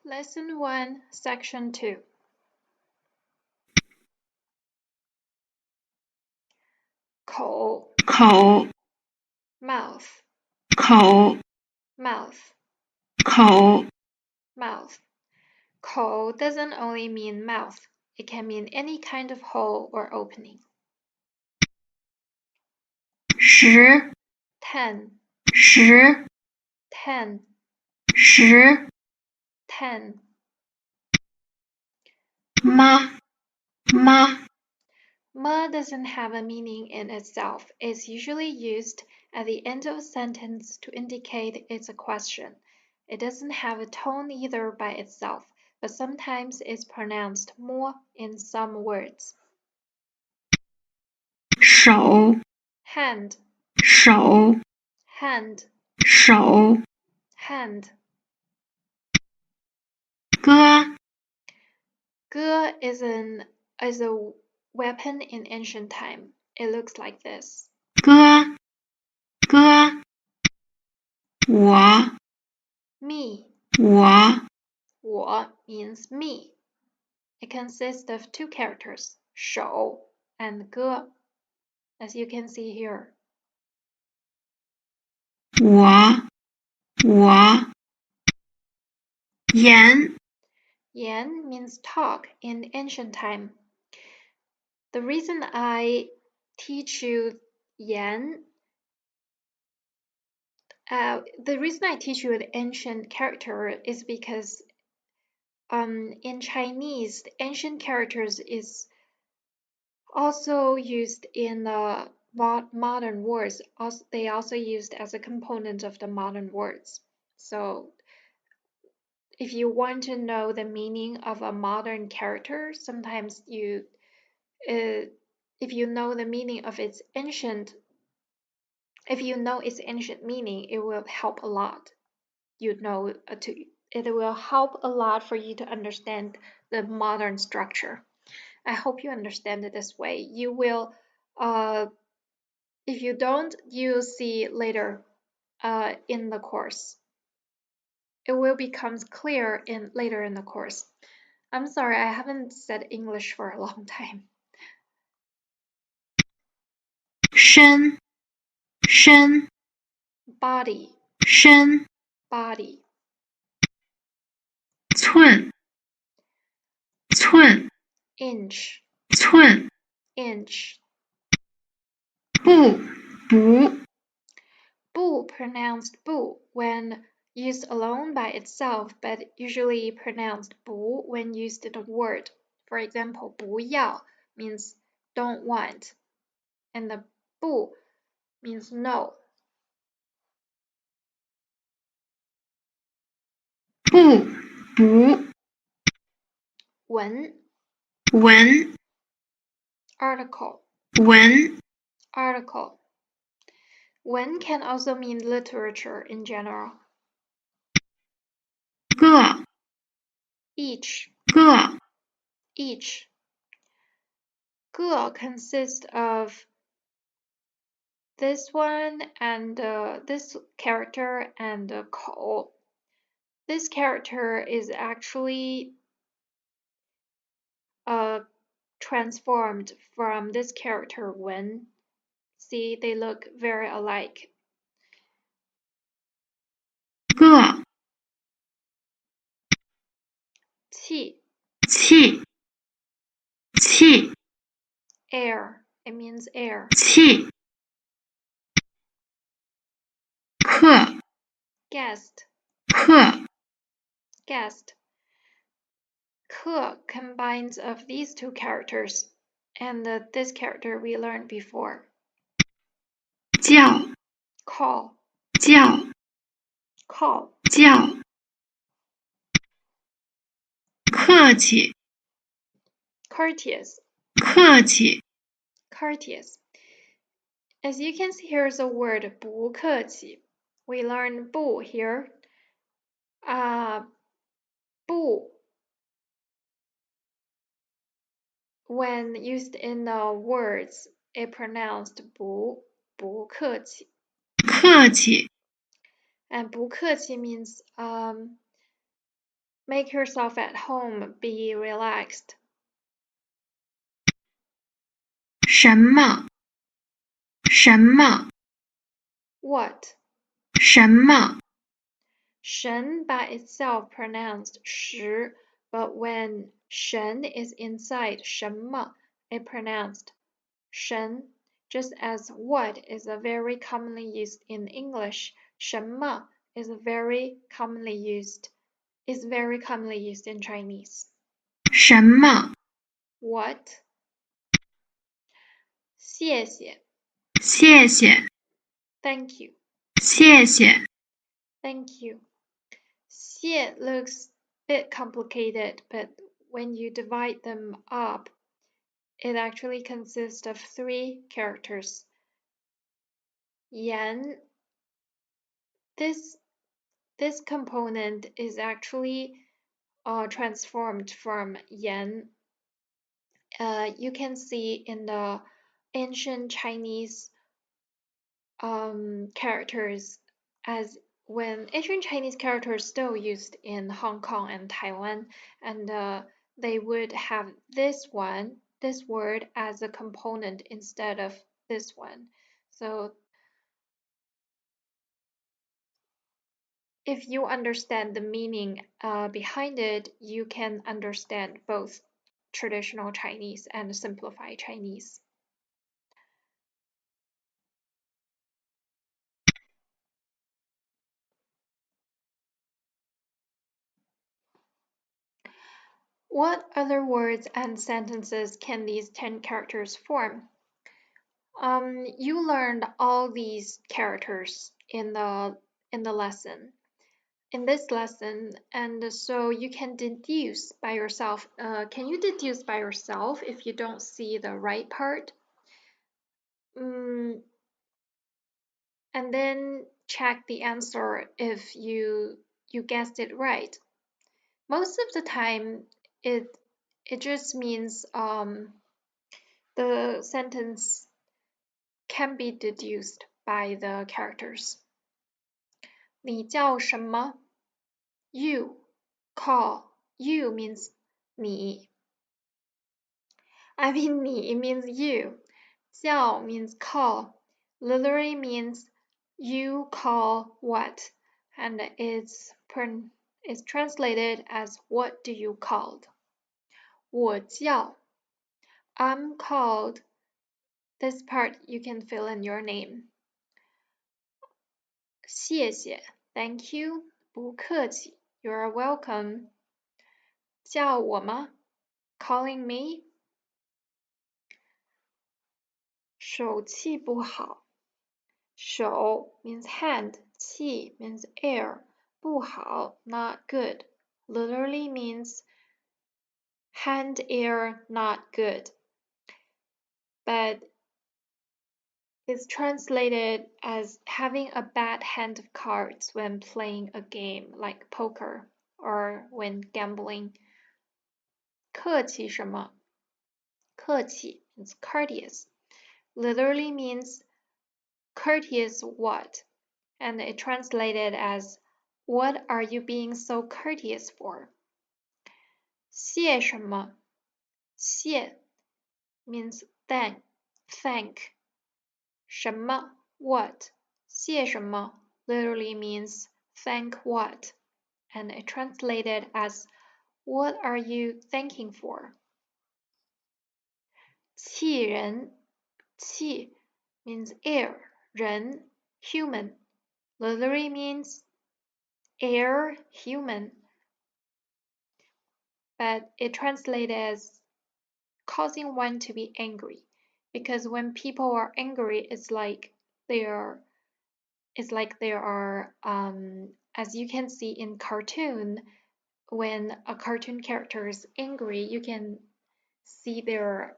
Lesson 1, Section 2.口 口 mouth 口 mouth 口 mouth. 口 doesn't only mean mouth. It can mean any kind of hole or opening. 10 10 10 10 10 10. 妈妈 Ma doesn't have a meaning in itself. It's usually used at the end of a sentence to indicate it's a question. It doesn't have a tone either by itself, but sometimes it's pronounced more in some words. 手 Hand 手 hand 手 hand. 歌 Ge is a weapon in ancient time. It looks like this. 歌歌我 Me 我 我 means me. It consists of two characters, 手 and 歌, as you can see here. 我我言 Yan means talk in ancient time. The reason I teach you Yan, the ancient character is because in Chinese, the ancient characters is also used in the modern words. They also used as a component of the modern words. So if you want to know the meaning of a modern character, sometimes if you know the meaning of its ancient, if you know its ancient meaning, it will help a lot. It will help a lot for you to understand the modern structure. I hope you understand it this way. You will, if you don't, you'll see later in the course. It will become clear later in the course. I'm sorry, I haven't said English for a long time. 身身 Body 身 body 寸寸 inch 寸 inch 不不 Bu pronounced bu when used alone by itself, but usually pronounced bu when used in a word. For example, 不要 means don't want, and the 不 means no. 不不文文 article 文 article. Wen can also mean literature in general. 个 Each 个 each. 个 consists of this one and this character and 口. This character is actually transformed from this character when. See, they look very alike. 个 气 气气 air, it means air. 气客 Guest 客 guest. 客 combines of these two characters and this character we learned before. 叫 Call 叫 call 叫客气 courteous 客气 courteous. As you can see, here's a word 不客气. We learn 不 here. 不 when used in the words, it pronounced 不客气. 客气 And 不客气 means Make yourself at home, be relaxed. 什么？什么？ What? 什么？ Shen by itself pronounced 时, but when Shen is inside 什么, it pronounced Shen, just as what is a very commonly used in English, 什么 is very commonly used in Chinese. 什么？ What? 谢谢谢谢， Thank you. 谢谢， Thank you. 谢 looks a bit complicated, but when you divide them up, it actually consists of 3 characters. Yan. This component is actually transformed from yan. You can see in the ancient Chinese characters as when ancient Chinese characters still used in Hong Kong and Taiwan, and they would have this word as a component instead of this one. So if you understand the meaning behind it, you can understand both traditional Chinese and simplified Chinese. What other words and sentences can these 10 characters form? You learned all these characters in the lesson. In this lesson, and so you can deduce by yourself. Can you deduce by yourself if you don't see the right part? And then check the answer if you guessed it right. Most of the time, it just means the sentence can be deduced by the characters. 你叫什么? You. Call. You means 你. I mean 你 means you. 叫 means call. Literally means you call what, and it's translated as what do you called. 我叫. I'm called. This part you can fill in your name. 谢谢 Thank you. 不客气 You're welcome. 叫我吗 Calling me. 手气不好手 means hand, 气 means air, 不好 not good. Literally means hand air not good. But it's translated as having a bad hand of cards when playing a game like poker or when gambling. 客气什么客气 means courteous. Literally means courteous what? And it translated as what are you being so courteous for? 谢什么谢 means thank. 什么 what? 谢什么 literally means thank what? And it translated as what are you thanking for? 气人气 means air, 人 human. Literally means air, human. But it translated as causing one to be angry. Because when people are angry, it's like they are, as you can see in cartoon, when a cartoon character is angry, you can see their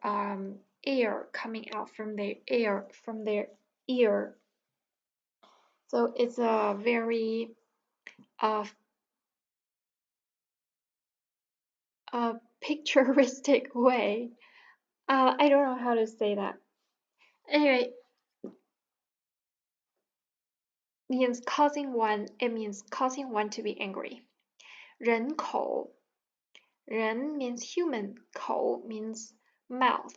air coming out from their ear. So it's a very picturesque way. I don't know how to say that. Anyway, it means causing one to be angry. 人口，人 means human, 口 means mouth.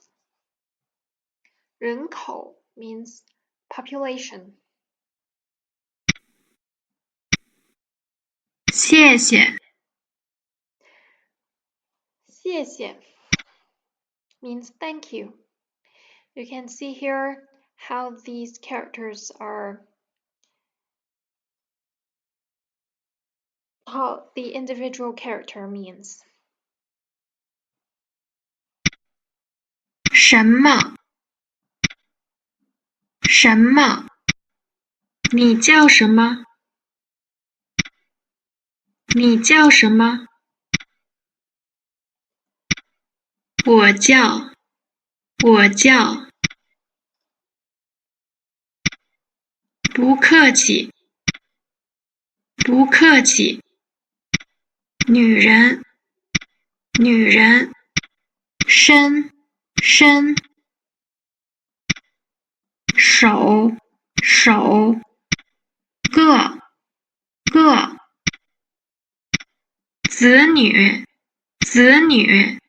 人口 means population. 谢谢，谢谢 means thank you. You can see here how these characters are, how the individual character means. 什么？什么？你叫什么？你叫什么？我叫，我叫。不客气，不客气。女人，女人。伸，伸。手，手。个，个。子女，子女。